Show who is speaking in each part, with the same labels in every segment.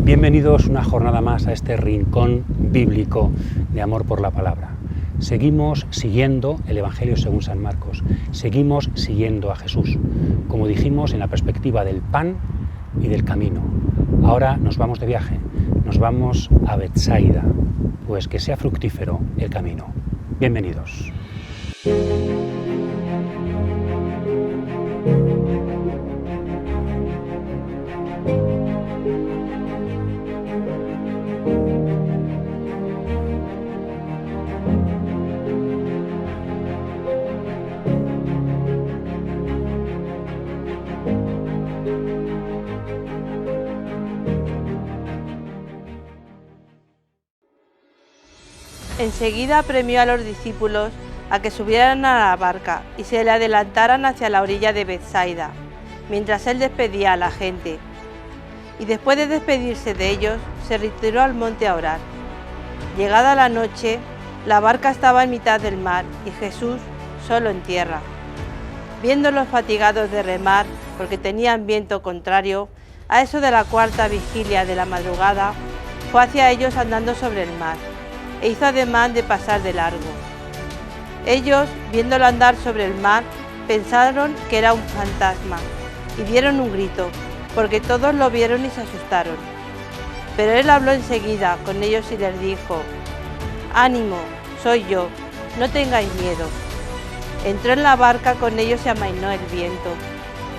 Speaker 1: Bienvenidos una jornada más a este rincón bíblico de amor por la palabra. Seguimos siguiendo el Evangelio según San Marcos, seguimos siguiendo a Jesús, como dijimos, en la perspectiva del pan y del camino. Ahora nos vamos de viaje, nos vamos a Betsaida, pues que sea fructífero el camino. Bienvenidos.
Speaker 2: Enseguida apremió a los discípulos a que subieran a la barca y se le adelantaran hacia la orilla de Betsaida, mientras él despedía a la gente. Y después de despedirse de ellos, se retiró al monte a orar. Llegada la noche, la barca estaba en mitad del mar y Jesús solo en tierra. Viéndolos fatigados de remar, porque tenían viento contrario, a eso de la cuarta vigilia de la madrugada, fue hacia ellos andando sobre el mar, e hizo ademán de pasar de largo. Ellos, viéndolo andar sobre el mar, pensaron que era un fantasma, y dieron un grito, porque todos lo vieron y se asustaron. Pero él habló enseguida con ellos y les dijo: «Ánimo, soy yo, no tengáis miedo». Entró en la barca con ellos y amainó el viento.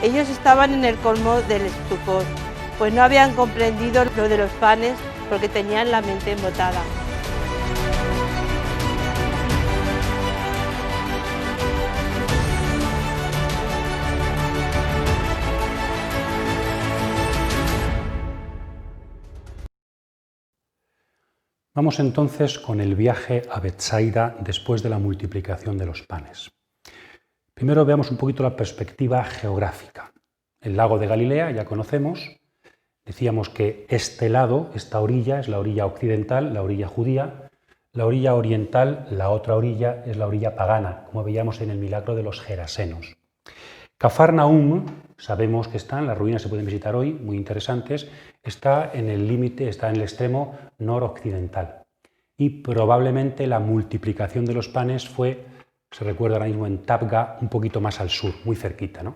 Speaker 2: Ellos estaban en el colmo del estupor, pues no habían comprendido lo de los panes, porque tenían la mente embotada.
Speaker 1: Vamos entonces con el viaje a Betsaida después de la multiplicación de los panes. Primero veamos un poquito la perspectiva geográfica. El lago de Galilea ya conocemos, decíamos que este lado, esta orilla, es la orilla occidental, la orilla judía, la orilla oriental, la otra orilla, es la orilla pagana, como veíamos en el milagro de los gerasenos. Cafarnaúm, sabemos que están, las ruinas se pueden visitar hoy, muy interesantes, está en el límite, está en el extremo noroccidental. Y probablemente la multiplicación de los panes fue, se recuerda ahora mismo en Tabga, un poquito más al sur, muy cerquita, ¿no?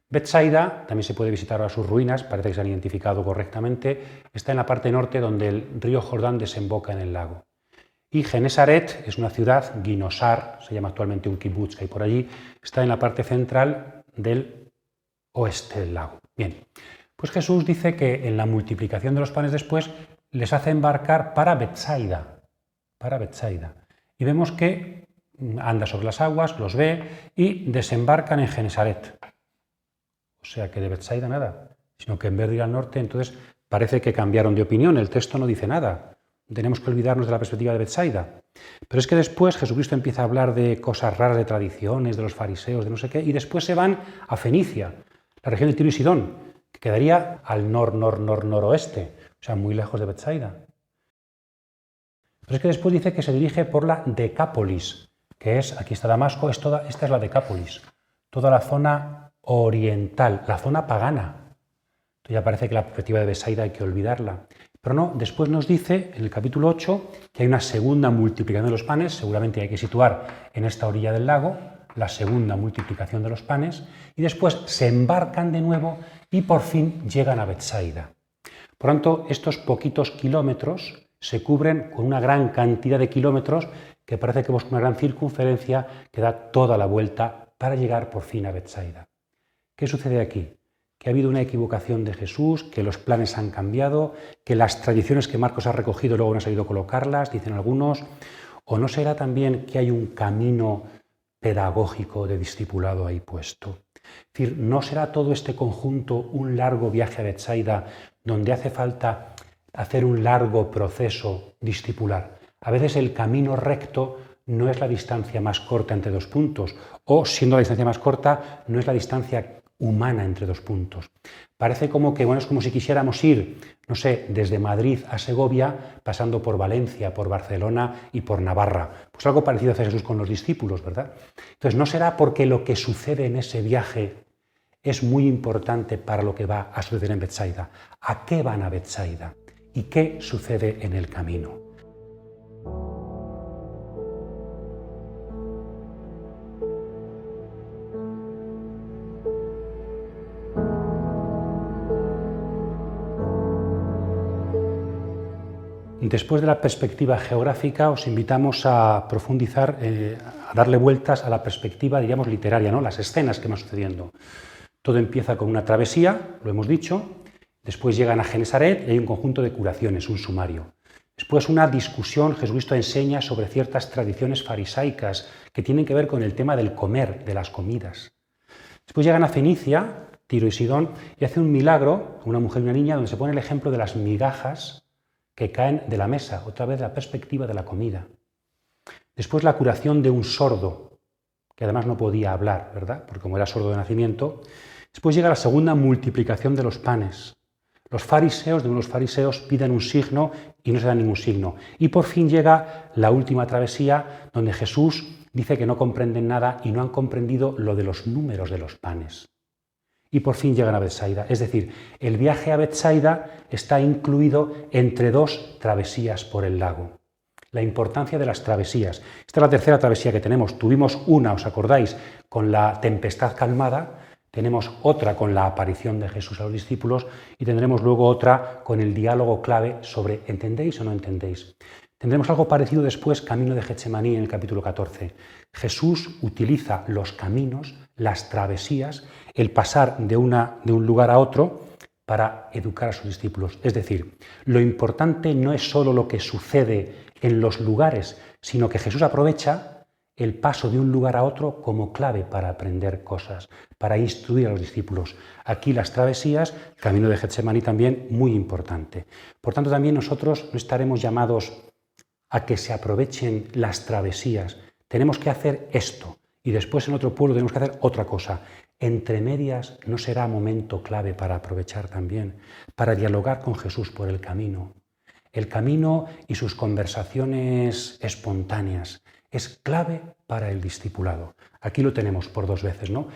Speaker 1: Betsaida, también se puede visitar ahora sus ruinas, parece que se han identificado correctamente, está en la parte norte donde el río Jordán desemboca en el lago. Y Genesaret es una ciudad, Ginosar, se llama actualmente un kibutz que hay por allí, está en la parte central del oeste del lago. Bien, pues Jesús dice que en la multiplicación de los panes después les hace embarcar para Betsaida. Y vemos que anda sobre las aguas, los ve y desembarcan en Genesaret. O sea que de Betsaida nada, sino que en vez de ir al norte, entonces parece que cambiaron de opinión, el texto no dice nada. Tenemos que olvidarnos de la perspectiva de Betsaida. Pero es que después Jesucristo empieza a hablar de cosas raras, de tradiciones, de los fariseos, de no sé qué, y después se van a Fenicia, la región de Tiro y Sidón, que quedaría al noroeste, o sea, muy lejos de Betsaida. Pero es que después dice que se dirige por la Decápolis, que es, aquí está Damasco, esta es la Decápolis, toda la zona oriental, la zona pagana. Entonces ya parece que la perspectiva de Betsaida hay que olvidarla. Pero no, después nos dice en el capítulo 8 que hay una segunda multiplicación de los panes, seguramente hay que situar en esta orilla del lago, la segunda multiplicación de los panes, y después se embarcan de nuevo y por fin llegan a Betsaida. Por tanto, estos poquitos kilómetros se cubren con una gran cantidad de kilómetros que parece que busca una gran circunferencia que da toda la vuelta para llegar por fin a Betsaida. ¿Qué sucede aquí? Que ha habido una equivocación de Jesús, que los planes han cambiado, que las tradiciones que Marcos ha recogido luego no ha sabido colocarlas, dicen algunos, o no será también que hay un camino pedagógico de discipulado ahí puesto. Es decir, ¿no será todo este conjunto un largo viaje a Betsaida donde hace falta hacer un largo proceso discipular? A veces el camino recto no es la distancia más corta entre dos puntos, o siendo la distancia más corta, no es la distancia humana entre dos puntos. Parece como que, bueno, es como si quisiéramos ir, no sé, desde Madrid a Segovia, pasando por Valencia, por Barcelona y por Navarra. Pues algo parecido hace Jesús con los discípulos, ¿verdad? Entonces, ¿no será porque lo que sucede en ese viaje es muy importante para lo que va a suceder en Betsaida? ¿A qué van a Betsaida? y qué sucede en el camino. Después de la perspectiva geográfica, os invitamos a profundizar, a darle vueltas a la perspectiva, diríamos, literaria, ¿no? Las escenas que van sucediendo. Todo empieza con una travesía, lo hemos dicho, después llegan a Genesaret y hay un conjunto de curaciones, un sumario. Después una discusión, Jesucristo enseña sobre ciertas tradiciones farisaicas que tienen que ver con el tema del comer, de las comidas. Después llegan a Fenicia, Tiro y Sidón, y hace un milagro, una mujer y una niña, donde se pone el ejemplo de las migajas que caen de la mesa, otra vez la perspectiva de la comida. Después la curación de un sordo, que además no podía hablar, ¿verdad? Porque como era sordo de nacimiento. Después llega la segunda multiplicación de los panes. Los fariseos piden un signo y no se da ningún signo. Y por fin llega la última travesía, donde Jesús dice que no comprenden nada y no han comprendido lo de los números de los panes. Y por fin llegan a Betsaida. Es decir, el viaje a Betsaida está incluido entre dos travesías por el lago. La importancia de las travesías. Esta es la tercera travesía que tenemos. Tuvimos una, ¿os acordáis?, con la tempestad calmada. Tenemos otra con la aparición de Jesús a los discípulos y tendremos luego otra con el diálogo clave sobre ¿entendéis o no entendéis? Tendremos algo parecido después, camino de Getsemaní, en el capítulo 14. Jesús utiliza los caminos, las travesías, el pasar de un lugar a otro para educar a sus discípulos. Es decir, lo importante no es solo lo que sucede en los lugares, sino que Jesús aprovecha el paso de un lugar a otro como clave para aprender cosas, para instruir a los discípulos. Aquí las travesías, el camino de Getsemaní también, muy importante. Por tanto, también nosotros no estaremos llamados a que se aprovechen las travesías. Tenemos que hacer esto y después en otro pueblo tenemos que hacer otra cosa. Entre medias no será momento clave para aprovechar también, para dialogar con Jesús por el camino. El camino y sus conversaciones espontáneas es clave para el discipulado. Aquí lo tenemos por dos veces, ¿no?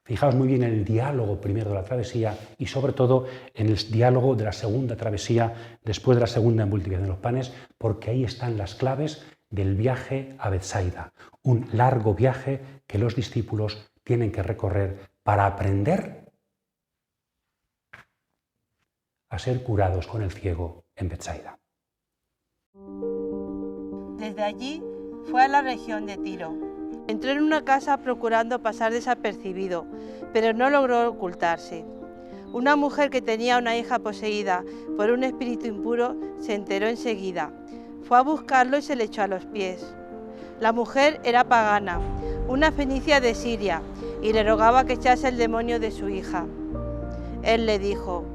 Speaker 1: Fijaos muy bien en el diálogo primero de la travesía y sobre todo en el diálogo de la segunda travesía después de la segunda multiplicación de los panes, porque ahí están las claves del viaje a Betsaida, un largo viaje que los discípulos tienen que recorrer para aprender a ser curados con el ciego en Betsaida.
Speaker 2: Desde allí fue a la región de Tiro. Entró en una casa procurando pasar desapercibido, pero no logró ocultarse. Una mujer que tenía una hija poseída por un espíritu impuro se enteró enseguida. Fue a buscarlo y se le echó a los pies. La mujer era pagana, una fenicia de Siria, y le rogaba que echase el demonio de su hija. Él le dijo: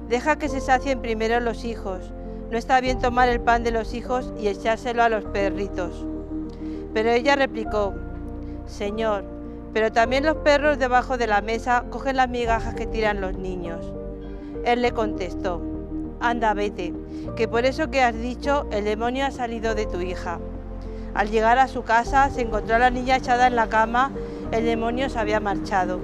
Speaker 2: «Deja que se sacien primero los hijos. No está bien tomar el pan de los hijos y echárselo a los perritos». Pero ella replicó: «Señor, pero también los perros debajo de la mesa cogen las migajas que tiran los niños». Él le contestó: «Anda, vete, que por eso que has dicho el demonio ha salido de tu hija». Al llegar a su casa se encontró a la niña echada en la cama, el demonio se había marchado.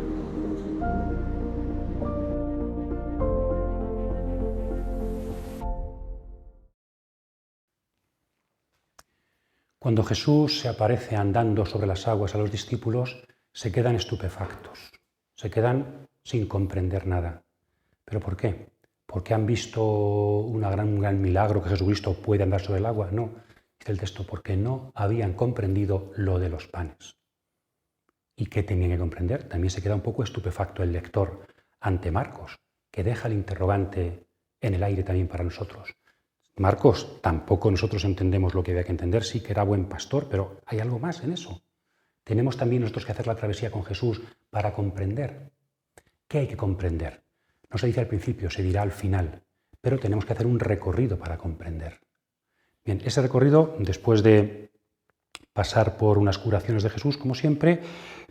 Speaker 1: Cuando Jesús se aparece andando sobre las aguas a los discípulos, se quedan estupefactos, se quedan sin comprender nada. ¿Pero por qué? ¿Porque han visto un gran milagro que Jesucristo puede andar sobre el agua? No, dice el texto, porque no habían comprendido lo de los panes. ¿Y qué tenían que comprender? También se queda un poco estupefacto el lector ante Marcos, que deja el interrogante en el aire también para nosotros. Marcos, tampoco nosotros entendemos lo que había que entender, sí que era buen pastor, pero hay algo más en eso. Tenemos también nosotros que hacer la travesía con Jesús para comprender. ¿Qué hay que comprender? No se dice al principio, se dirá al final, pero tenemos que hacer un recorrido para comprender. Bien, ese recorrido, después de pasar por unas curaciones de Jesús, como siempre,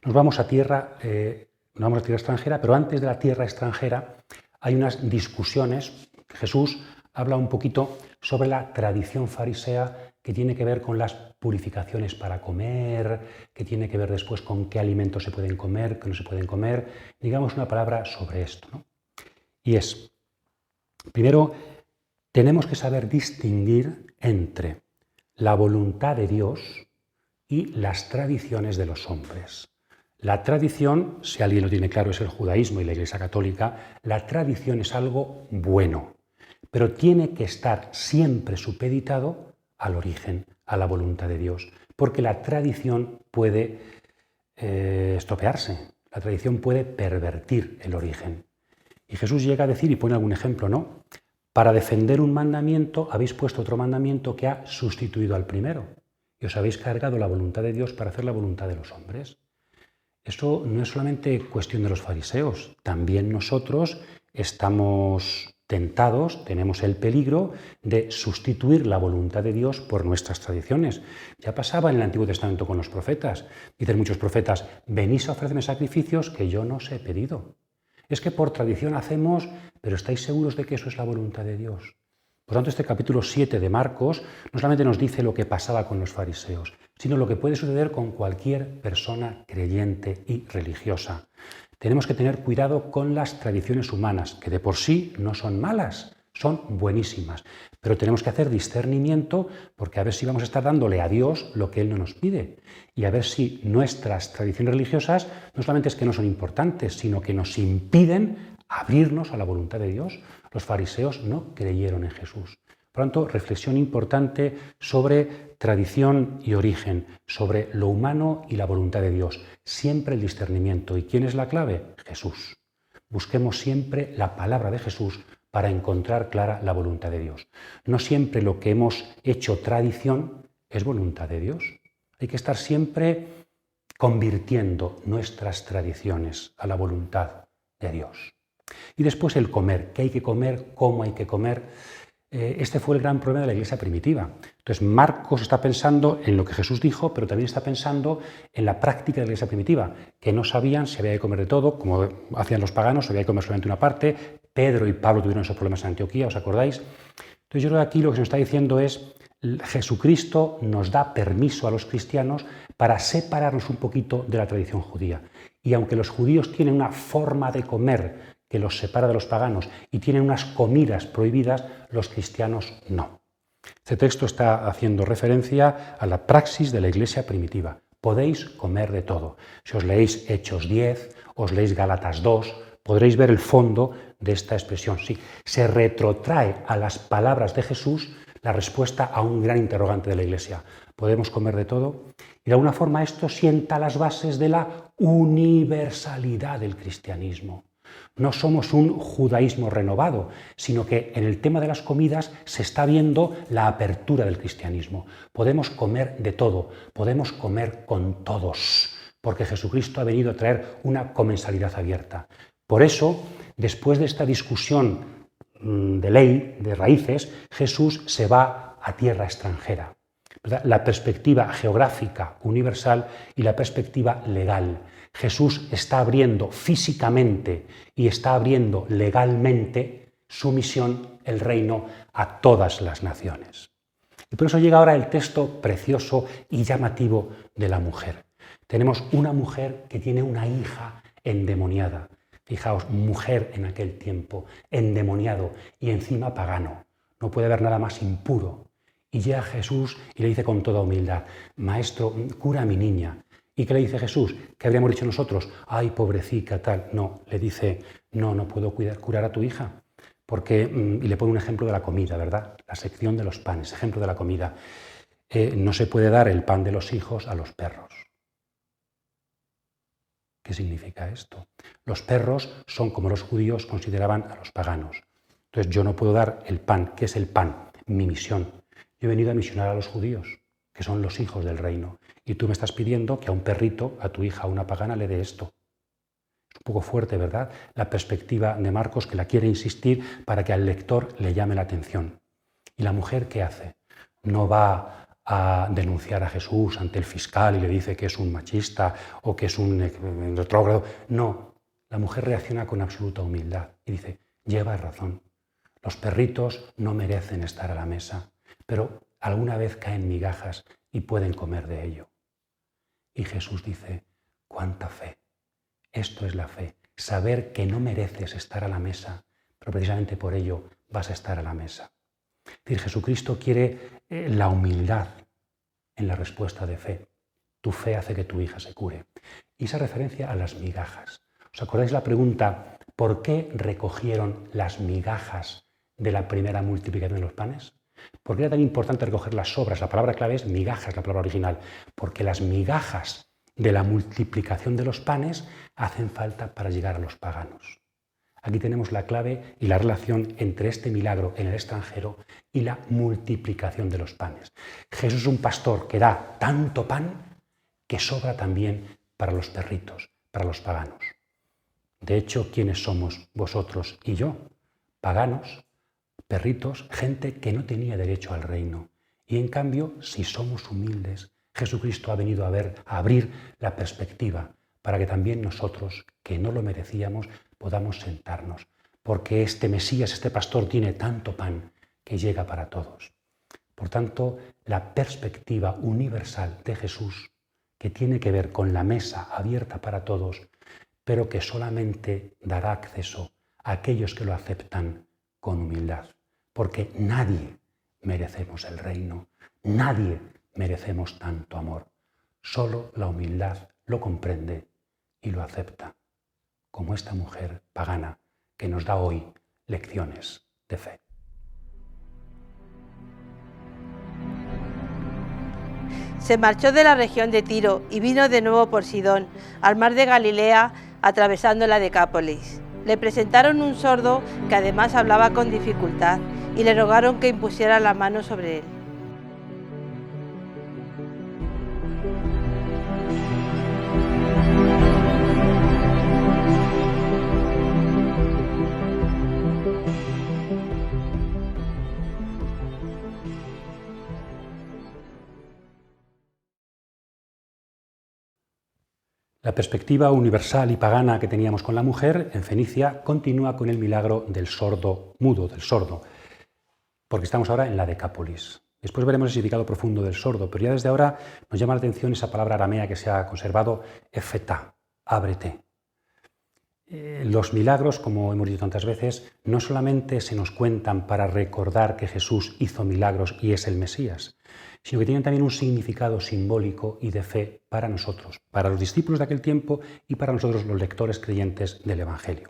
Speaker 1: nos vamos a tierra extranjera, pero antes de la tierra extranjera hay unas discusiones. Jesús habla un poquito sobre la tradición farisea que tiene que ver con las purificaciones para comer, que tiene que ver después con qué alimentos se pueden comer, qué no se pueden comer. Digamos una palabra sobre esto, ¿no? Y es, primero, tenemos que saber distinguir entre la voluntad de Dios y las tradiciones de los hombres. La tradición, si alguien lo tiene claro, es el judaísmo y la Iglesia Católica. La tradición es algo bueno, pero tiene que estar siempre supeditado al origen, a la voluntad de Dios, porque la tradición puede estropearse, la tradición puede pervertir el origen. Y Jesús llega a decir, y pone algún ejemplo, ¿no? Para defender un mandamiento habéis puesto otro mandamiento que ha sustituido al primero, y os habéis cargado la voluntad de Dios para hacer la voluntad de los hombres. Eso no es solamente cuestión de los fariseos, también nosotros estamos tentados, tenemos el peligro de sustituir la voluntad de Dios por nuestras tradiciones. Ya pasaba en el Antiguo Testamento con los profetas. Dicen muchos profetas, venís a ofrecerme sacrificios que yo no os he pedido. Es que por tradición hacemos, pero ¿estáis seguros de que eso es la voluntad de Dios? Por tanto, este capítulo 7 de Marcos no solamente nos dice lo que pasaba con los fariseos, sino lo que puede suceder con cualquier persona creyente y religiosa. Tenemos que tener cuidado con las tradiciones humanas, que de por sí no son malas, son buenísimas, pero tenemos que hacer discernimiento porque a ver si vamos a estar dándole a Dios lo que Él no nos pide y a ver si nuestras tradiciones religiosas no solamente es que no son importantes, sino que nos impiden abrirnos a la voluntad de Dios. Los fariseos no creyeron en Jesús. Por lo tanto, reflexión importante sobre tradición y origen, sobre lo humano y la voluntad de Dios. Siempre el discernimiento. ¿Y quién es la clave? Jesús. Busquemos siempre la palabra de Jesús para encontrar clara la voluntad de Dios. No siempre lo que hemos hecho tradición es voluntad de Dios. Hay que estar siempre convirtiendo nuestras tradiciones a la voluntad de Dios. Y después el comer, qué hay que comer, cómo hay que comer. Este fue el gran problema de la Iglesia primitiva. Entonces Marcos está pensando en lo que Jesús dijo, pero también está pensando en la práctica de la Iglesia primitiva, que no sabían si había que comer de todo, como hacían los paganos, si había que comer solamente una parte. Pedro y Pablo tuvieron esos problemas en Antioquía, ¿os acordáis? Entonces yo creo que aquí lo que se nos está diciendo es, Jesucristo nos da permiso a los cristianos para separarnos un poquito de la tradición judía. Y aunque los judíos tienen una forma de comer que los separa de los paganos y tienen unas comidas prohibidas, los cristianos no. Este texto está haciendo referencia a la praxis de la Iglesia primitiva. Podéis comer de todo. Si os leéis Hechos 10, os leéis Gálatas 2, podréis ver el fondo de esta expresión. Sí, se retrotrae a las palabras de Jesús la respuesta a un gran interrogante de la Iglesia. ¿Podemos comer de todo? Y de alguna forma esto sienta las bases de la universalidad del cristianismo. No somos un judaísmo renovado, sino que en el tema de las comidas se está viendo la apertura del cristianismo. Podemos comer de todo, podemos comer con todos, porque Jesucristo ha venido a traer una comensalidad abierta. Por eso, después de esta discusión de ley, de raíces, Jesús se va a tierra extranjera. La perspectiva geográfica universal y la perspectiva legal. Jesús está abriendo físicamente y está abriendo legalmente su misión, el reino, a todas las naciones. Y por eso llega ahora el texto precioso y llamativo de la mujer. Tenemos una mujer que tiene una hija endemoniada. Fijaos, mujer en aquel tiempo, endemoniado y encima pagano. No puede haber nada más impuro. Y llega Jesús y le dice con toda humildad, Maestro, cura a mi niña. ¿Y qué le dice Jesús? ¿Qué habríamos dicho nosotros? Ay, pobrecita, tal. No, le dice, no puedo curar a tu hija. Porque, y le pone un ejemplo de la comida, ¿verdad? La sección de los panes, ejemplo de la comida. No se puede dar el pan de los hijos a los perros. ¿Qué significa esto? Los perros son como los judíos consideraban a los paganos. Entonces yo no puedo dar el pan. ¿Qué es el pan? Mi misión. Yo he venido a misionar a los judíos, que son los hijos del reino. Y tú me estás pidiendo que a un perrito, a tu hija, a una pagana, le dé esto. Es un poco fuerte, ¿verdad? La perspectiva de Marcos, que la quiere insistir para que al lector le llame la atención. ¿Y la mujer qué hace? No va a denunciar a Jesús ante el fiscal y le dice que es un machista o que es un retrógrado. No, la mujer reacciona con absoluta humildad y dice, lleva razón, los perritos no merecen estar a la mesa, pero alguna vez caen migajas y pueden comer de ello. Y Jesús dice, ¡cuánta fe! Esto es la fe, saber que no mereces estar a la mesa, pero precisamente por ello vas a estar a la mesa. Es decir, Jesucristo quiere la humildad en la respuesta de fe. Tu fe hace que tu hija se cure. Y esa referencia a las migajas. ¿Os acordáis la pregunta, ¿por qué recogieron las migajas de la primera multiplicación de los panes? ¿Por qué era tan importante recoger las sobras? La palabra clave es migajas, la palabra original. Porque las migajas de la multiplicación de los panes hacen falta para llegar a los paganos. Aquí tenemos la clave y la relación entre este milagro en el extranjero y la multiplicación de los panes. Jesús es un pastor que da tanto pan que sobra también para los perritos, para los paganos. De hecho, ¿quiénes somos vosotros y yo? Paganos, perritos, gente que no tenía derecho al reino. Y en cambio, si somos humildes, Jesucristo ha venido a abrir la perspectiva para que también nosotros, que no lo merecíamos, podamos sentarnos. Porque este Mesías, este pastor, tiene tanto pan que llega para todos. Por tanto, la perspectiva universal de Jesús, que tiene que ver con la mesa abierta para todos, pero que solamente dará acceso a aquellos que lo aceptan con humildad. Porque nadie merecemos el reino, nadie merecemos tanto amor. Solo la humildad lo comprende y lo acepta, como esta mujer pagana que nos da hoy lecciones de fe.
Speaker 2: Se marchó de la región de Tiro y vino de nuevo por Sidón, al mar de Galilea, atravesando la Decápolis. Le presentaron un sordo que además hablaba con dificultad y le rogaron que impusiera la mano sobre él.
Speaker 1: La perspectiva universal y pagana que teníamos con la mujer en Fenicia continúa con el milagro del sordo mudo, del sordo, porque estamos ahora en la Decápolis. Después veremos el significado profundo del sordo, pero ya desde ahora nos llama la atención esa palabra aramea que se ha conservado, efetá, ábrete. Los milagros, como hemos dicho tantas veces, no solamente se nos cuentan para recordar que Jesús hizo milagros y es el Mesías, sino que tienen también un significado simbólico y de fe para nosotros, para los discípulos de aquel tiempo y para nosotros los lectores creyentes del Evangelio.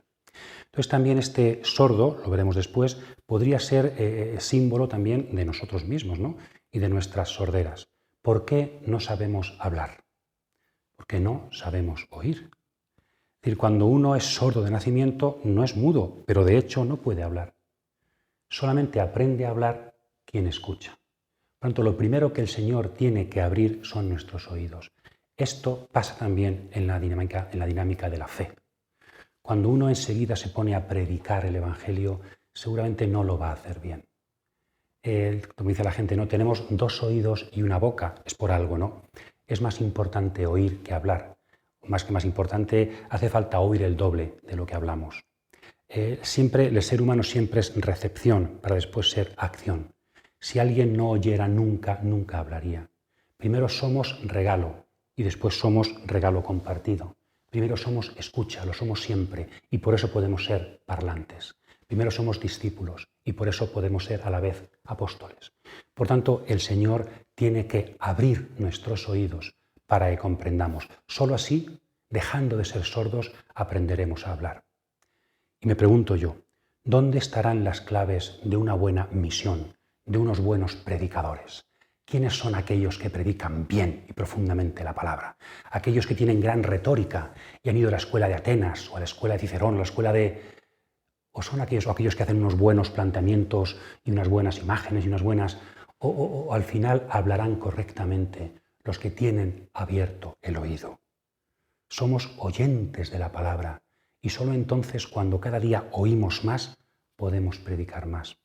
Speaker 1: Entonces también este sordo, lo veremos después, podría ser símbolo también de nosotros mismos, ¿no? Y de nuestras sorderas. ¿Por qué no sabemos hablar? Porque no sabemos oír. Es decir, cuando uno es sordo de nacimiento no es mudo, pero de hecho no puede hablar. Solamente aprende a hablar quien escucha. Por tanto, lo primero que el Señor tiene que abrir son nuestros oídos. Esto pasa también en la dinámica de la fe. Cuando uno enseguida se pone a predicar el Evangelio, seguramente no lo va a hacer bien. Como dice la gente, no tenemos dos oídos y una boca, es por algo, ¿no? Es más importante oír que hablar. Más importante, hace falta oír el doble de lo que hablamos. El ser humano siempre es recepción para después ser acción. Si alguien no oyera nunca, nunca hablaría. Primero somos regalo y después somos regalo compartido. Primero somos escucha, lo somos siempre y por eso podemos ser parlantes. Primero somos discípulos y por eso podemos ser a la vez apóstoles. Por tanto, el Señor tiene que abrir nuestros oídos para que comprendamos. Solo así, dejando de ser sordos, aprenderemos a hablar. Y me pregunto yo, ¿dónde estarán las claves de una buena misión, de unos buenos predicadores? ¿Quiénes son aquellos que predican bien y profundamente la palabra? Aquellos que tienen gran retórica y han ido a la escuela de Atenas o a la escuela de Cicerón, a la escuela de... ¿O son aquellos que hacen unos buenos planteamientos y unas buenas imágenes y unas buenas... o al final hablarán correctamente los que tienen abierto el oído? Somos oyentes de la palabra y solo entonces, cuando cada día oímos más, podemos predicar más.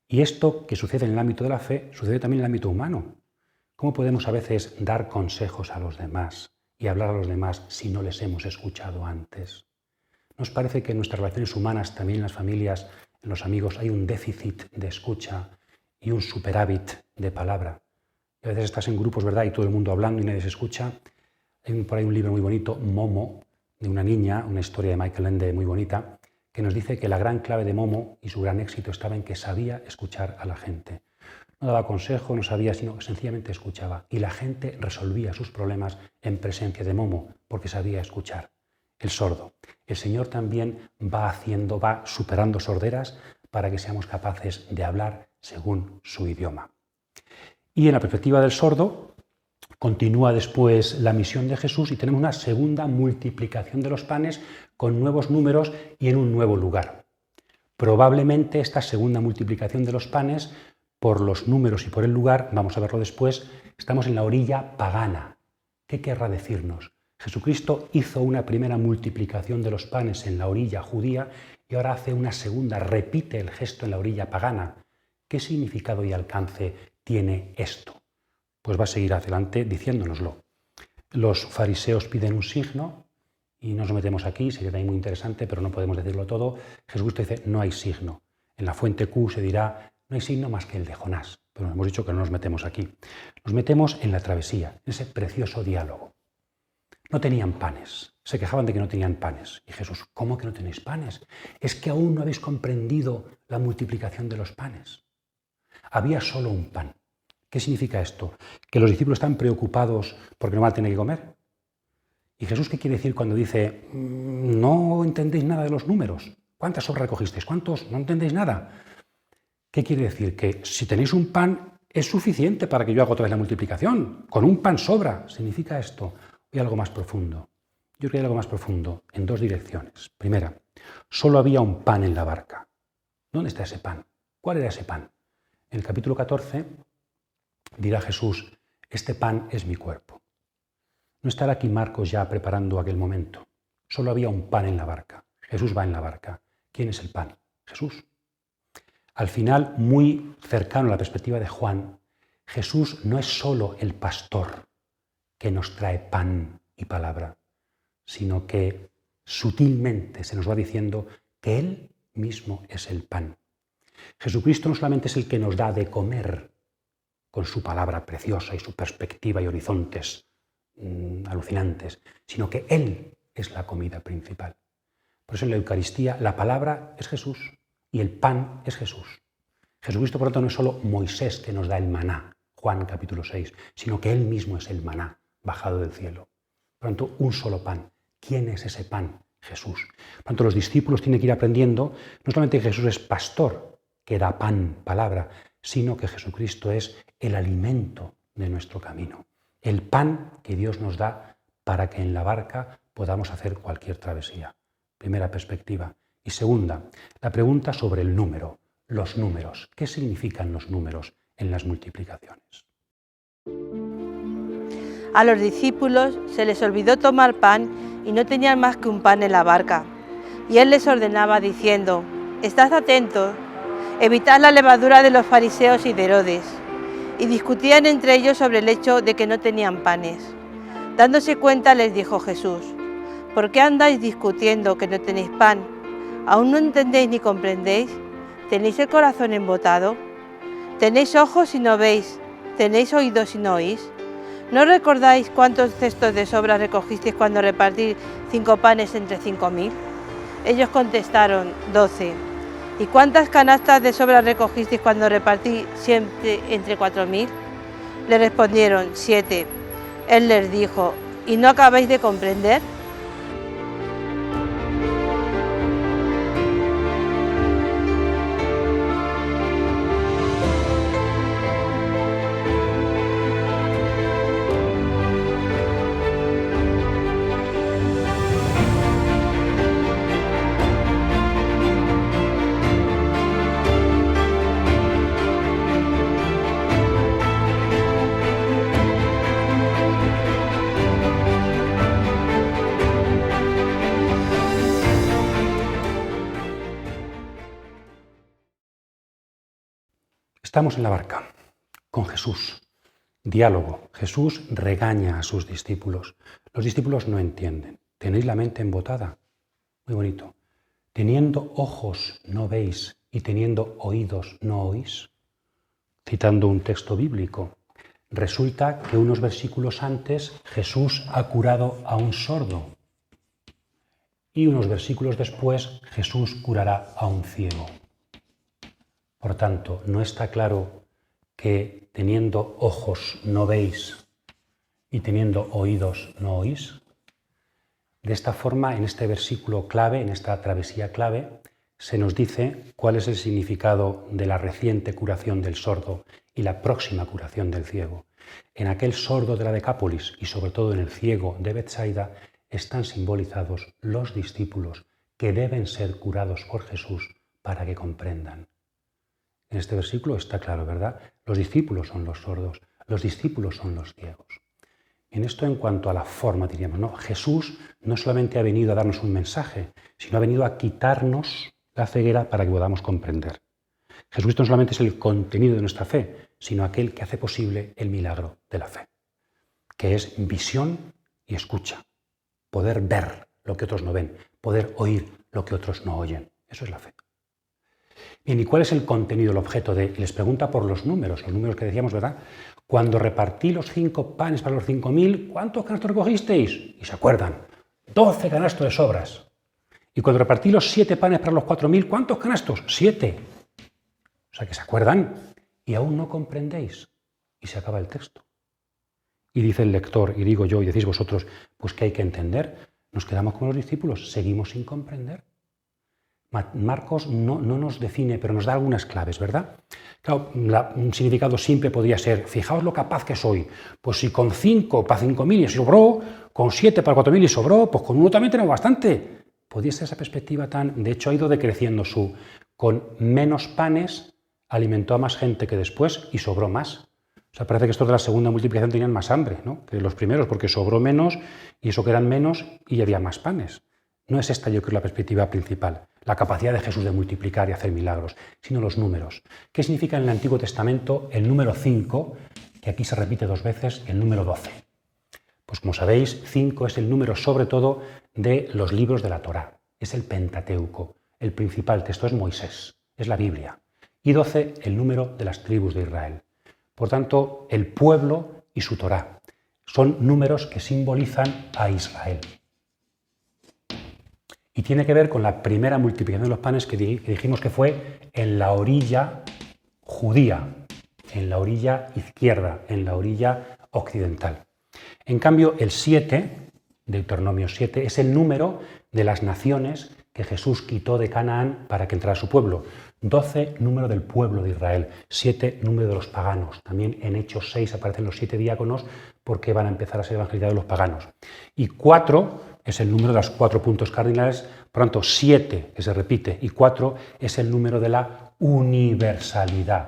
Speaker 1: Y esto que sucede en el ámbito de la fe, sucede también en el ámbito humano. ¿Cómo podemos a veces dar consejos a los demás y hablar a los demás si no les hemos escuchado antes? ¿Nos parece que en nuestras relaciones humanas, también en las familias, en los amigos, hay un déficit de escucha y un superávit de palabra? Y a veces estás en grupos, ¿verdad?, y todo el mundo hablando y nadie se escucha. Hay por ahí un libro muy bonito, Momo, de una niña, una historia de Michael Ende muy bonita, que nos dice que la gran clave de Momo y su gran éxito estaba en que sabía escuchar a la gente. No daba consejo, no sabía, sino que sencillamente escuchaba. Y la gente resolvía sus problemas en presencia de Momo, porque sabía escuchar. El sordo. El Señor también va superando sorderas para que seamos capaces de hablar según su idioma. Y en la perspectiva del sordo, continúa después la misión de Jesús y tenemos una segunda multiplicación de los panes con nuevos números y en un nuevo lugar. Probablemente esta segunda multiplicación de los panes, por los números y por el lugar, vamos a verlo después, estamos en la orilla pagana. ¿Qué querrá decirnos? Jesucristo hizo una primera multiplicación de los panes en la orilla judía y ahora hace una segunda, repite el gesto en la orilla pagana. ¿Qué significado y alcance tiene esto? Pues va a seguir adelante diciéndonoslo. Los fariseos piden un signo y no nos metemos aquí, sería también muy interesante, pero no podemos decirlo todo. Jesucristo dice, no hay signo. En la fuente Q se dirá, no hay signo más que el de Jonás, pero hemos dicho que no nos metemos aquí. Nos metemos en la travesía, en ese precioso diálogo. No tenían panes, se quejaban de que no tenían panes. Y Jesús, ¿cómo que no tenéis panes? ¿Es que aún no habéis comprendido la multiplicación de los panes? Había solo un pan. ¿Qué significa esto? ¿Que los discípulos están preocupados porque no van a tener que comer? ¿Y Jesús qué quiere decir cuando dice, no entendéis nada de los números? ¿Cuántas sobras recogisteis? ¿Cuántos? ¿No entendéis nada? ¿Qué quiere decir? Que si tenéis un pan es suficiente para que yo haga otra vez la multiplicación. Con un pan sobra. ¿Significa esto? Hay algo más profundo. Yo creo que hay algo más profundo en dos direcciones. Primera, solo había un pan en la barca. ¿Dónde está ese pan? ¿Cuál era ese pan? En el capítulo 14 dirá Jesús, este pan es mi cuerpo. No estará aquí Marcos ya preparando aquel momento. Solo había un pan en la barca. Jesús va en la barca. ¿Quién es el pan? Jesús. Al final, muy cercano a la perspectiva de Juan, Jesús no es solo el pastor que nos trae pan y palabra, sino que sutilmente se nos va diciendo que Él mismo es el pan. Jesucristo no solamente es el que nos da de comer con su palabra preciosa y su perspectiva y horizontes alucinantes, sino que Él es la comida principal. Por eso en la Eucaristía la palabra es Jesús y el pan es Jesús. Jesucristo, por lo tanto, no es solo Moisés que nos da el maná, Juan capítulo 6, sino que Él mismo es el maná bajado del cielo. Por lo tanto, un solo pan. ¿Quién es ese pan? Jesús. Por lo tanto, los discípulos tienen que ir aprendiendo no solamente que Jesús es pastor, que da pan, palabra, sino que Jesucristo es el alimento de nuestro camino. El pan que Dios nos da para que en la barca podamos hacer cualquier travesía. Primera perspectiva. Y segunda, la pregunta sobre el número, los números. ¿Qué significan los números en las multiplicaciones?
Speaker 2: A los discípulos se les olvidó tomar pan y no tenían más que un pan en la barca. Y Él les ordenaba diciendo, «Estad atentos, evitad la levadura de los fariseos y de Herodes». Y discutían entre ellos sobre el hecho de que no tenían panes. Dándose cuenta les dijo Jesús, «¿Por qué andáis discutiendo que no tenéis pan? ¿Aún no entendéis ni comprendéis? ¿Tenéis el corazón embotado? ¿Tenéis ojos y no veis? ¿Tenéis oídos y no oís? ¿No recordáis cuántos cestos de sobra recogisteis cuando repartí 5 panes entre 5.000? Ellos contestaron, 12. ¿Y cuántas canastas de sobra recogisteis cuando repartí siempre entre 4.000? Le respondieron, 7. Él les dijo, ¿y no acabáis de comprender?
Speaker 1: Estamos en la barca con Jesús. Diálogo. Jesús regaña a sus discípulos. Los discípulos no entienden. ¿Tenéis la mente embotada? Muy bonito. Teniendo ojos no veis y teniendo oídos no oís. Citando un texto bíblico. Resulta que unos versículos antes Jesús ha curado a un sordo. y unos versículos después Jesús curará a un ciego. Por tanto, no está claro que teniendo ojos no veis y teniendo oídos no oís. De esta forma, en este versículo clave, en esta travesía clave, se nos dice cuál es el significado de la reciente curación del sordo y la próxima curación del ciego. En aquel sordo de la Decápolis y sobre todo en el ciego de Betsaida están simbolizados los discípulos que deben ser curados por Jesús para que comprendan. En este versículo está claro, ¿verdad? Los discípulos son los sordos, los discípulos son los ciegos. En esto en cuanto a la forma, diríamos, ¿no? Jesús no solamente ha venido a darnos un mensaje, sino ha venido a quitarnos la ceguera para que podamos comprender. Jesucristo no solamente es el contenido de nuestra fe, sino aquel que hace posible el milagro de la fe, que es visión y escucha, poder ver lo que otros no ven, poder oír lo que otros no oyen. Eso es la fe. Bien, ¿y cuál es el contenido, el objeto de? Les pregunta por los números que decíamos, ¿verdad? Cuando repartí los 5 panes para los 5.000, ¿cuántos canastos recogisteis? Y se acuerdan, 12 canastos de sobras. Y cuando repartí los 7 panes para los 4.000, ¿cuántos canastos? 7. O sea que se acuerdan y aún no comprendéis. Y se acaba el texto. Y dice el lector, y digo yo, y decís vosotros, pues que hay que entender. Nos quedamos como los discípulos, seguimos sin comprender. Marcos no nos define, pero nos da algunas claves, ¿verdad? Claro, un significado simple podría ser, fijaos lo capaz que soy, pues si con 5 para 5.000 y sobró, con 7 para 4.000 y sobró, pues con 1 también tenemos bastante. Podría ser esa perspectiva tan... De hecho, ha ido decreciendo con menos panes alimentó a más gente que después y sobró más. O sea, parece que estos de la segunda multiplicación tenían más hambre, ¿no?, que los primeros, porque sobró menos y eso que eran menos y había más panes. No es esta, yo creo, la perspectiva principal, la capacidad de Jesús de multiplicar y hacer milagros, sino los números. ¿Qué significa en el Antiguo Testamento el número 5, que aquí se repite 2 veces, y el número 12? Pues como sabéis, 5 es el número sobre todo de los libros de la Torá. Es el Pentateuco. El principal texto es Moisés, es la Biblia. Y 12, el número de las tribus de Israel. Por tanto, el pueblo y su Torá son números que simbolizan a Israel. Y tiene que ver con la primera multiplicación de los panes que dijimos que fue en la orilla judía, en la orilla izquierda, en la orilla occidental. En cambio, el 7, Deuteronomio 7, es el número de las naciones que Jesús quitó de Canaán para que entrara a su pueblo. 12, número del pueblo de Israel. 7, número de los paganos. También en Hechos 6 aparecen los 7 diáconos porque van a empezar a ser evangelizados los paganos. Y 4 es el número de los 4 puntos cardinales. Por tanto, 7, que se repite, y 4 es el número de la universalidad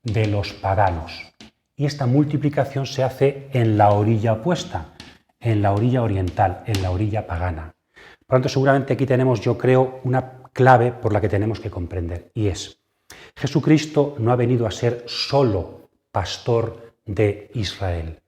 Speaker 1: de los paganos. Y esta multiplicación se hace en la orilla opuesta, en la orilla oriental, en la orilla pagana. Por tanto, seguramente aquí tenemos, yo creo, una clave por la que tenemos que comprender, y es: Jesucristo no ha venido a ser solo pastor de Israel,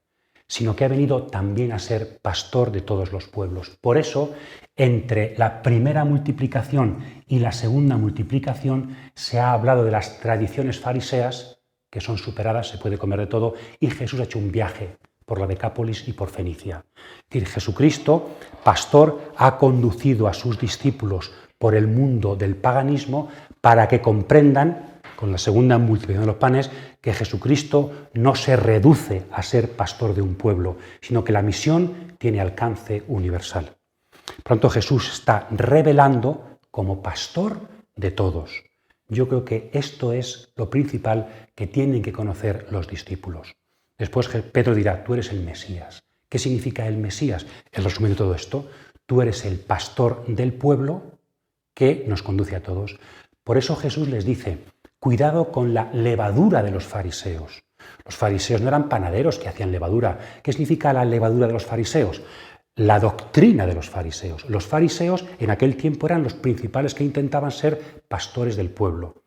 Speaker 1: sino que ha venido también a ser pastor de todos los pueblos. Por eso, entre la primera multiplicación y la segunda multiplicación se ha hablado de las tradiciones fariseas, que son superadas, se puede comer de todo, y Jesús ha hecho un viaje por la Decápolis y por Fenicia. Es decir, Jesucristo, pastor, ha conducido a sus discípulos por el mundo del paganismo para que comprendan, con la segunda multiplicación de los panes, que Jesucristo no se reduce a ser pastor de un pueblo, sino que la misión tiene alcance universal. Por tanto, Jesús está revelando como pastor de todos. Yo creo que esto es lo principal que tienen que conocer los discípulos. Después Pedro dirá, tú eres el Mesías. ¿Qué significa el Mesías? El resumen de todo esto, tú eres el pastor del pueblo que nos conduce a todos. Por eso Jesús les dice, cuidado con la levadura de los fariseos. Los fariseos no eran panaderos que hacían levadura. ¿Qué significa la levadura de los fariseos? La doctrina de los fariseos. Los fariseos en aquel tiempo eran los principales que intentaban ser pastores del pueblo.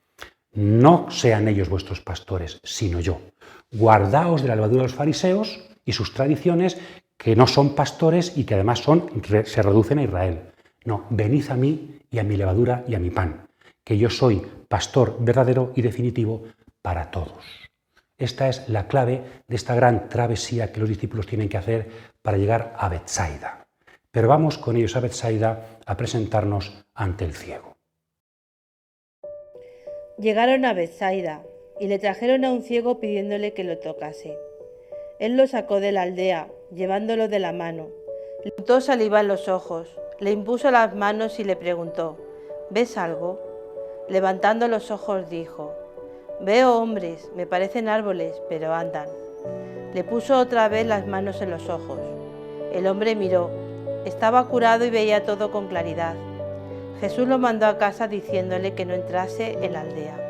Speaker 1: No sean ellos vuestros pastores, sino yo. Guardaos de la levadura de los fariseos y sus tradiciones, que no son pastores y que además se reducen a Israel. No, venid a mí y a mi levadura y a mi pan, que yo soy pastor verdadero y definitivo para todos. Esta es la clave de esta gran travesía que los discípulos tienen que hacer para llegar a Betsaida. pero vamos con ellos a Betsaida a presentarnos ante el ciego.
Speaker 2: Llegaron a Betsaida y le trajeron a un ciego pidiéndole que lo tocase. Él lo sacó de la aldea, llevándolo de la mano. Le untó saliva en los ojos, le impuso las manos y le preguntó: ¿ves algo? Levantando los ojos dijo: veo hombres, me parecen árboles, pero andan. Le puso otra vez las manos en los ojos. El hombre miró, estaba curado y veía todo con claridad. Jesús lo mandó a casa diciéndole que no entrase en la aldea.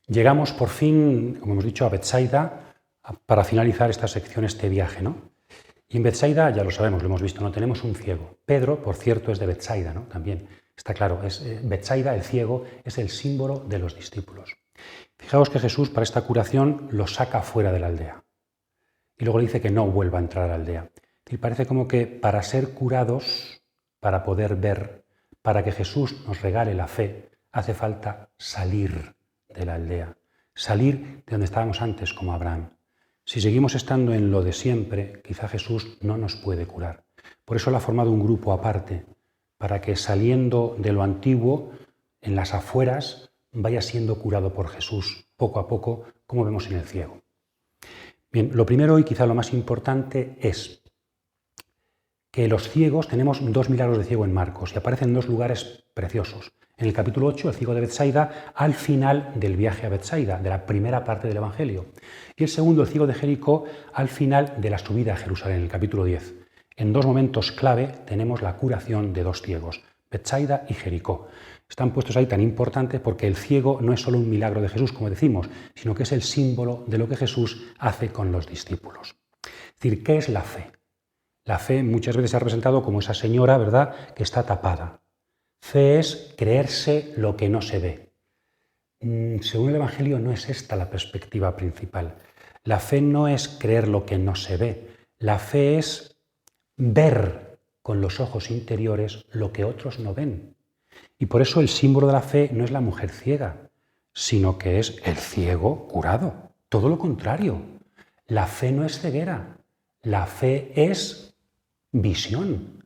Speaker 1: Llegamos por fin, como hemos dicho, a Betsaida para finalizar esta sección, este viaje, ¿no? Y en Betsaida, ya lo sabemos, lo hemos visto, no tenemos un ciego. Pedro, por cierto, es de Betsaida, ¿no? También está claro, Betsaida, el ciego, es el símbolo de los discípulos. Fijaos que Jesús para esta curación lo saca fuera de la aldea y luego le dice que no vuelva a entrar a la aldea. Y parece como que para ser curados, para poder ver, para que Jesús nos regale la fe, hace falta salir de la aldea, salir de donde estábamos antes como Abraham. Si seguimos estando en lo de siempre, quizá Jesús no nos puede curar. Por eso Él ha formado un grupo aparte, para que saliendo de lo antiguo, en las afueras, vaya siendo curado por Jesús, poco a poco, como vemos en el ciego. Bien, lo primero y quizá lo más importante es que los ciegos, tenemos 2 milagros de ciego en Marcos y aparecen en 2 lugares preciosos. En el capítulo 8, el ciego de Betsaida, al final del viaje a Betsaida, de la primera parte del Evangelio. Y el segundo, el ciego de Jericó, al final de la subida a Jerusalén, en el capítulo 10. En 2 momentos clave tenemos la curación de 2 ciegos, Betsaida y Jericó. Están puestos ahí tan importantes porque el ciego no es solo un milagro de Jesús, como decimos, sino que es el símbolo de lo que Jesús hace con los discípulos. Es decir, ¿qué es la fe? La fe muchas veces se ha representado como esa señora, ¿verdad?, que está tapada. Fe es creerse lo que no se ve. Según el Evangelio no es esta la perspectiva principal. La fe no es creer lo que no se ve. La fe es ver con los ojos interiores lo que otros no ven. Y por eso el símbolo de la fe no es la mujer ciega, sino que es el ciego curado. Todo lo contrario. La fe no es ceguera. La fe es visión.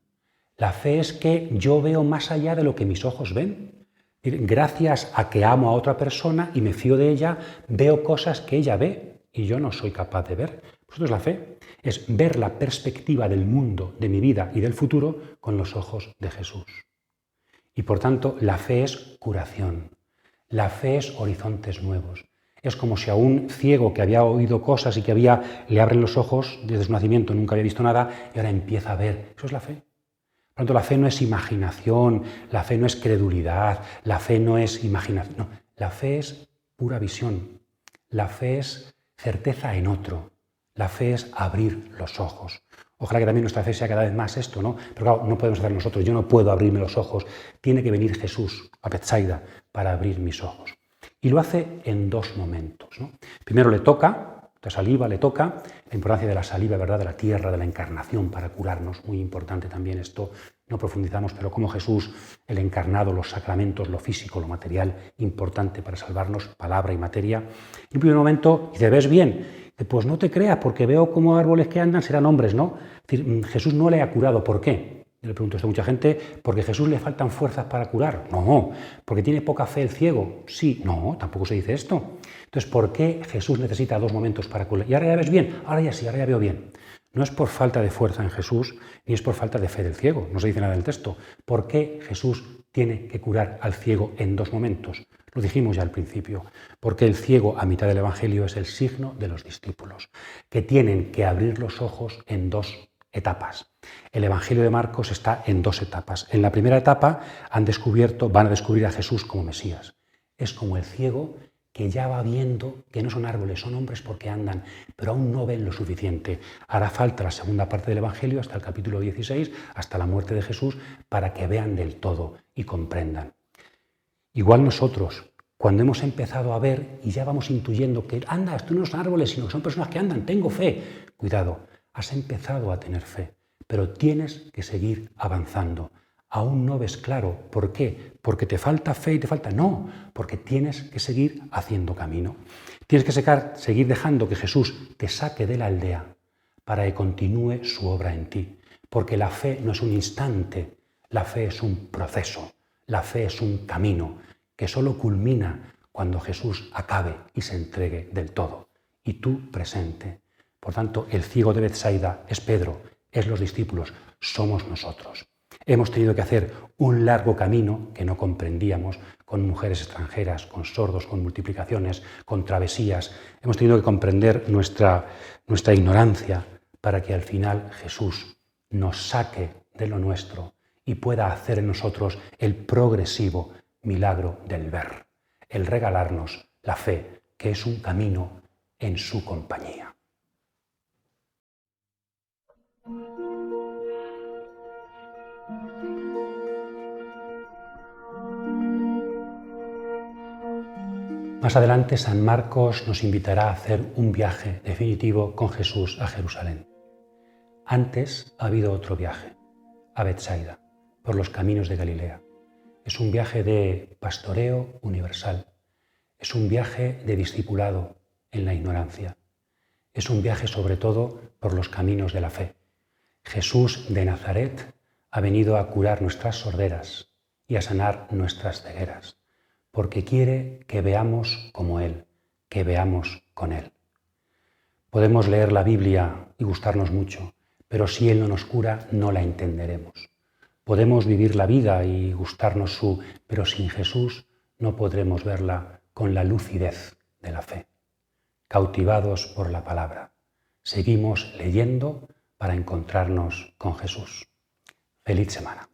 Speaker 1: La fe es que yo veo más allá de lo que mis ojos ven. Gracias a que amo a otra persona y me fío de ella, veo cosas que ella ve y yo no soy capaz de ver. Por eso es la fe. Es ver la perspectiva del mundo, de mi vida y del futuro con los ojos de Jesús. Y por tanto, la fe es curación. La fe es horizontes nuevos. Es como si a un ciego que había oído cosas y que le abren los ojos desde su nacimiento, nunca había visto nada y ahora empieza a ver. Eso es la fe. Por tanto, la fe no es imaginación, la fe no es credulidad, la fe no es imaginación. No, la fe es pura visión. La fe es certeza en otro. La fe es abrir los ojos. Ojalá que también nuestra fe sea cada vez más esto, ¿no? Pero claro, no podemos hacer nosotros. Yo no puedo abrirme los ojos. Tiene que venir Jesús a Betsaida para abrir mis ojos. Y lo hace en 2 momentos, ¿no? Primero le toca, la saliva le toca, la importancia de la saliva, ¿verdad?, de la tierra, de la encarnación para curarnos, muy importante también esto, no profundizamos, pero como Jesús, el encarnado, los sacramentos, lo físico, lo material, importante para salvarnos, palabra y materia. En un primer momento dice, ¿ves bien? Pues no te creas, porque veo como árboles que andan serán hombres, ¿no? Es decir, Jesús no le ha curado, ¿por qué? Yo le pregunto esto a mucha gente, ¿porque a Jesús le faltan fuerzas para curar? No. ¿Porque tiene poca fe el ciego? Sí. No, tampoco se dice esto. Entonces, ¿por qué Jesús necesita 2 momentos para curar? Y ahora ya ves bien, ahora ya sí, ahora ya veo bien. No es por falta de fuerza en Jesús, ni es por falta de fe del ciego, no se dice nada en el texto. ¿Por qué Jesús tiene que curar al ciego en 2 momentos? Lo dijimos ya al principio, porque el ciego a mitad del Evangelio es el signo de los discípulos, que tienen que abrir los ojos en 2 etapas. El Evangelio de Marcos está en 2 etapas. En la primera etapa van a descubrir a Jesús como Mesías. Es como el ciego que ya va viendo que no son árboles, son hombres porque andan, pero aún no ven lo suficiente. Hará falta la segunda parte del Evangelio, hasta el capítulo 16, hasta la muerte de Jesús, para que vean del todo y comprendan. Igual nosotros, cuando hemos empezado a ver y ya vamos intuyendo que anda, esto no son árboles, sino que son personas que andan, tengo fe. Cuidado, has empezado a tener fe, pero tienes que seguir avanzando. Aún no ves claro. ¿Por qué? ¿Porque te falta fe y te falta? No, porque tienes que seguir haciendo camino. Tienes que seguir dejando que Jesús te saque de la aldea para que continúe su obra en ti. Porque la fe no es un instante, la fe es un proceso, la fe es un camino que solo culmina cuando Jesús acabe y se entregue del todo. Y tú presente. Por tanto, el ciego de Betsaida es Pedro, es los discípulos, somos nosotros. Hemos tenido que hacer un largo camino que no comprendíamos, con mujeres extranjeras, con sordos, con multiplicaciones, con travesías. Hemos tenido que comprender nuestra ignorancia para que al final Jesús nos saque de lo nuestro y pueda hacer en nosotros el progresivo milagro del ver, el regalarnos la fe, que es un camino en su compañía. Más adelante, San Marcos nos invitará a hacer un viaje definitivo con Jesús a Jerusalén. Antes ha habido otro viaje, a Betsaida, por los caminos de Galilea. Es un viaje de pastoreo universal. Es un viaje de discipulado en la ignorancia. Es un viaje sobre todo por los caminos de la fe. Jesús de Nazaret ha venido a curar nuestras sorderas y a sanar nuestras cegueras, porque quiere que veamos como Él, que veamos con Él. Podemos leer la Biblia y gustarnos mucho, pero si Él no nos cura, no la entenderemos. Podemos vivir la vida y gustarnos pero sin Jesús no podremos verla con la lucidez de la fe. Cautivados por la palabra, seguimos leyendo para encontrarnos con Jesús. Feliz semana.